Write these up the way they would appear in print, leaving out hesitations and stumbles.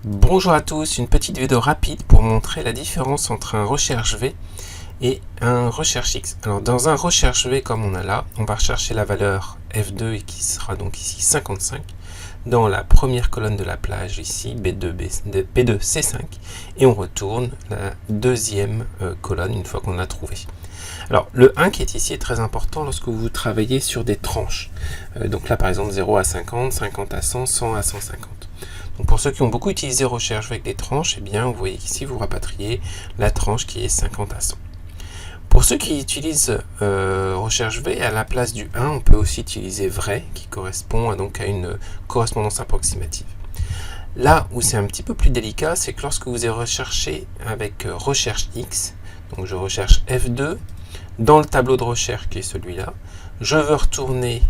Bonjour à tous, une petite vidéo rapide pour montrer la différence entre un recherche V et un recherche X. Alors dans un recherche V comme on a là, on va rechercher la valeur F2 et qui sera donc ici 55 dans la première colonne de la plage ici B2 C5 et on retourne la deuxième colonne une fois qu'on l'a trouvé. Alors le 1 qui est ici est très important lorsque vous travaillez sur des tranches. Donc là par exemple 0 à 50, 50 à 100, 100 à 150. Donc pour ceux qui ont beaucoup utilisé recherche avec des tranches, eh bien, vous voyez qu'ici, vous rapatriez la tranche qui est 50 à 100. Pour ceux qui utilisent recherche V, à la place du 1, on peut aussi utiliser vrai, qui correspond donc à une correspondance approximative. Là où c'est un petit peu plus délicat, c'est que lorsque vous recherchez avec recherche X, donc je recherche F2, dans le tableau de recherche qui est celui-là, je veux retourner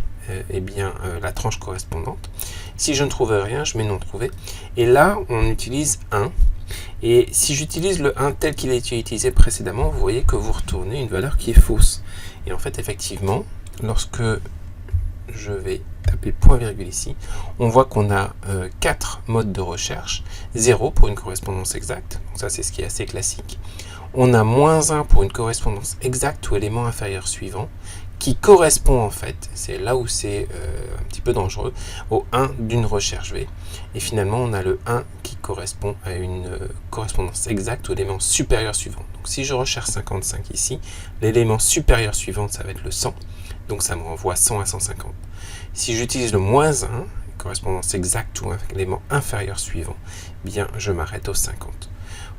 la tranche correspondante. Si je ne trouve rien, je mets non trouvé. Et là, on utilise 1. Et si j'utilise le 1 tel qu'il a été utilisé précédemment, vous voyez que vous retournez une valeur qui est fausse. Et en fait, effectivement, lorsque je vais taper point virgule ici, on voit qu'on a 4 modes de recherche. 0 pour une correspondance exacte, donc ça c'est ce qui est assez classique. On a moins 1 pour une correspondance exacte ou élément inférieur suivant, qui correspond en fait, c'est là où c'est un petit peu dangereux, au 1 d'une recherche V. Et finalement, on a le 1 qui correspond à une correspondance exacte au élément supérieur suivant. Donc si je recherche 55 ici, l'élément supérieur suivant, ça va être le 100. Donc ça me renvoie 100 à 150. Si j'utilise le moins 1, correspondance exacte ou un élément inférieur suivant, bien je m'arrête au 50.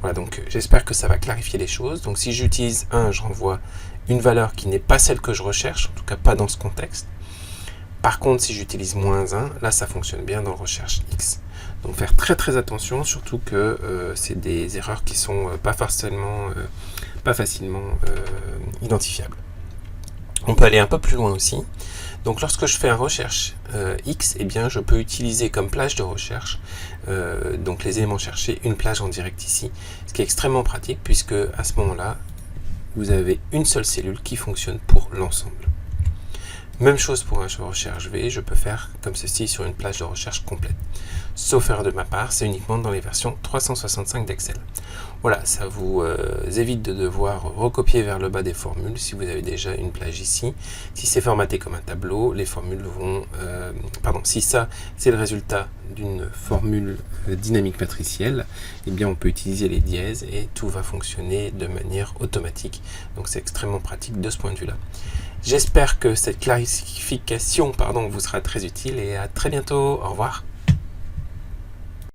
Voilà, donc j'espère que ça va clarifier les choses. Donc si j'utilise 1, je renvoie une valeur qui n'est pas celle que je recherche, en tout cas pas dans ce contexte. Par contre, si j'utilise moins 1, là ça fonctionne bien dans recherche X. Donc faire très attention, surtout que c'est des erreurs qui sont pas facilement identifiables. On peut aller un peu plus loin aussi. Donc lorsque je fais un recherche X, eh bien, je peux utiliser comme plage de recherche donc les éléments cherchés, une plage en direct ici, ce qui est extrêmement pratique puisque à ce moment-là, vous avez une seule cellule qui fonctionne pour l'ensemble. Même chose pour un recherche V, je peux faire comme ceci sur une plage de recherche complète. Sauf erreur de ma part, c'est uniquement dans les versions 365 d'Excel. Voilà, ça vous évite de devoir recopier vers le bas des formules si vous avez déjà une plage ici. Si c'est formaté comme un tableau, les formules vont... si ça, c'est le résultat d'une formule dynamique matricielle, eh bien on peut utiliser les dièses et tout va fonctionner de manière automatique. Donc c'est extrêmement pratique de ce point de vue-là. J'espère que cette clarification vous sera très utile et à très bientôt. Au revoir.